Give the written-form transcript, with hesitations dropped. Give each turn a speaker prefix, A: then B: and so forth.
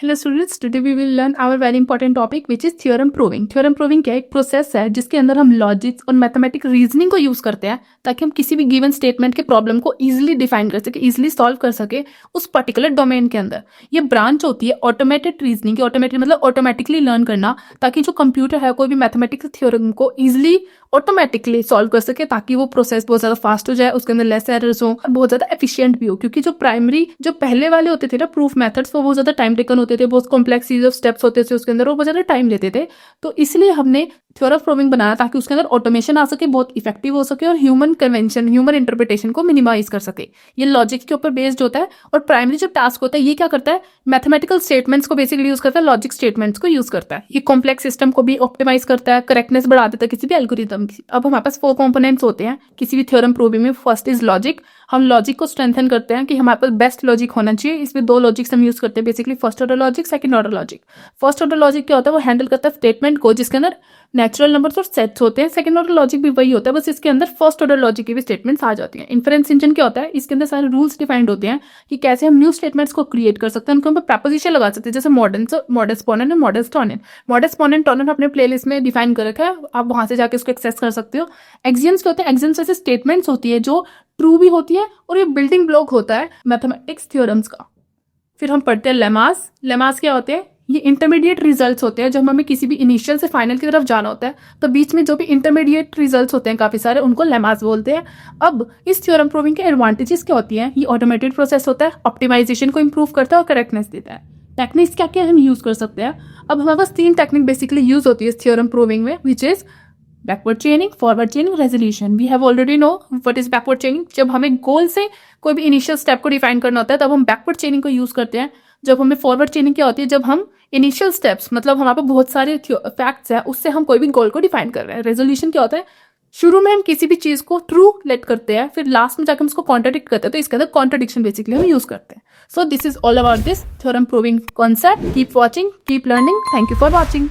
A: Hello students, today we will learn our very important topic which is theorem proving. Theorem proving क्या है? एक process है जिसके अंदर हम लॉजिक्स और मैथमेटिक रीजनिंग को यूज करते हैं ताकि हम किसी भी गिवन स्टेटमेंट के प्रॉब्लम को इजीली डिफाइन कर सके, इजीली सॉल्व कर सके उस पर्टिकुलर डोमेन के अंदर। ये ब्रांच होती है ऑटोमेटेड रीजनिंग की। ऑटोमेटेड मतलब ऑटोमेटिकली लर्न करना, ताकि जो कंप्यूटर है कोई भी मैथमेटिक्स थ्योरम को इजिली ऑटोमेटिकली सॉल्व कर सके, ताकि वो प्रोसेस बहुत ज्यादा फास्ट हो जाए, उसके अंदर लेस एरर्स हो और बहुत ज्यादा एफिशिएंट भी हो। क्योंकि जो प्राइमरी जो पहले वाले होते थे ना प्रूफ मेथड्स, वो बहुत ज्यादा टाइम टेकन होते थे, बहुत कॉम्प्लेक्स सीरीज ऑफ स्टेप्स होते थे उसके अंदर, वो बहुत ज्यादा टाइम लेते थे। तो इसलिए हमने थ्योरम प्रूविंग बनाया ताकि उसके अंदर ऑटोमेशन आ सके, बहुत इफेक्टिव हो सके और ह्यूमन कन्वेंशन, ह्यूमन इंटरप्रिटेशन को मिनिमाइज कर सके। ये लॉजिक के ऊपर बेस्ड होता है। और प्राइमरी जो टास्क होता है ये क्या करता है? मैथमेटिकल स्टेटमेंट्स को बेसिकली यूज करता है, लॉजिक स्टेटमेंट्स को यूज करता है। ये कॉम्प्लेक्स सिस्टम को भी ऑप्टिमाइज करता है, करेक्टनेस बढ़ा देता है किसी भी एल्गोरिथम की। अब हमारे पास 4 कंपोनेंट्स होते हैं किसी भी थ्योरम प्रूविंग में। First is logic. हम लॉजिक को स्ट्रेंथन करते हैं कि हमारे पास बेस्ट लॉजिक होना चाहिए। इसमें 2 लॉजिक्स हम यूज करते हैं basically, first order logic, second order logic. First order logic क्या होता है? वो हैंडल करता है स्टेटमेंट को जिसके अंदर नेचुरल नंबर्स और सेट्स होते हैं। सेकंड ऑर्डर लॉजिक भी वही होता है, बस इसके अंदर फर्स्ट ऑर्डर लॉजिक की भी स्टेटमेंट्स आ जाती हैं। इन्फरेंस इंजन क्या होता है? इसके अंदर सारे रूल्स डिफाइंड होते हैं कि कैसे हम न्यू स्टेटमेंट्स को क्रिएट कर सकते हैं, उनके ऊपर प्रपोजिशन लगा सकते हैं, जैसे मॉडर्न पोनेंट और मॉडर्न टोनेंट। मॉडर्न पोनेंट टोनेंट अपने प्लेलिस्ट में डिफाइन कर रखा है, आप वहां से जाके उसको एक्सेस कर सकते हो। एक्सियम्स क्या होते हैं? एक्सियम्स ऐसे स्टेटमेंट्स होती है जो ट्रू भी होती है और ये बिल्डिंग ब्लॉक होता है मैथमेटिक्स थ्योरम्स का। फिर हम पढ़ते हैं लेमास। लेमास क्या होते हैं? ये इंटरमीडिएट रिजल्ट्स होते हैं। जब हमें किसी भी इनिशियल से फाइनल की तरफ जाना होता है तो बीच में जो भी इंटरमीडिएट रिजल्ट्स होते हैं काफी सारे, उनको लेमास बोलते हैं। अब इस थ्योरम प्रूविंग के एडवांटेजेस क्या होती हैं? ये ऑटोमेटेड प्रोसेस होता है, ऑप्टिमाइजेशन को इंप्रूव करता है और करेक्टनेस देता है। टेक्निक्स क्या क्या हम यूज कर सकते हैं? अब हमारे पास 3 टेक्निक बेसिकली यूज होती है इस थ्योरम प्रूविंग में, which is backward chaining, forward chaining, resolution. We have already know what is backward chaining. जब हमें गोल से कोई भी इनिशियल स्टेप को डिफाइन करना होता है तब हम बैकवर्ड चेनिंग को यूज करते हैं। जब हमें फॉरवर्ड चेनिंग क्या होती है? जब हम इनिशियल स्टेप्स, मतलब हमारे पास बहुत सारे फैक्ट्स हैं, उससे हम कोई भी गोल को डिफाइन कर रहे हैं। रेजोल्यूशन क्या होता है? शुरू में हम किसी भी चीज को ट्रू लेट करते हैं, फिर लास्ट में जाकर हम उसको कॉन्ट्राडिक्ट करते हैं, तो इसके अंदर कॉन्ट्राडिक्शन बेसिकली हम यूज करते हैं। So this is all about this theorem proving concept. Keep watching, keep learning. Thank you for watching.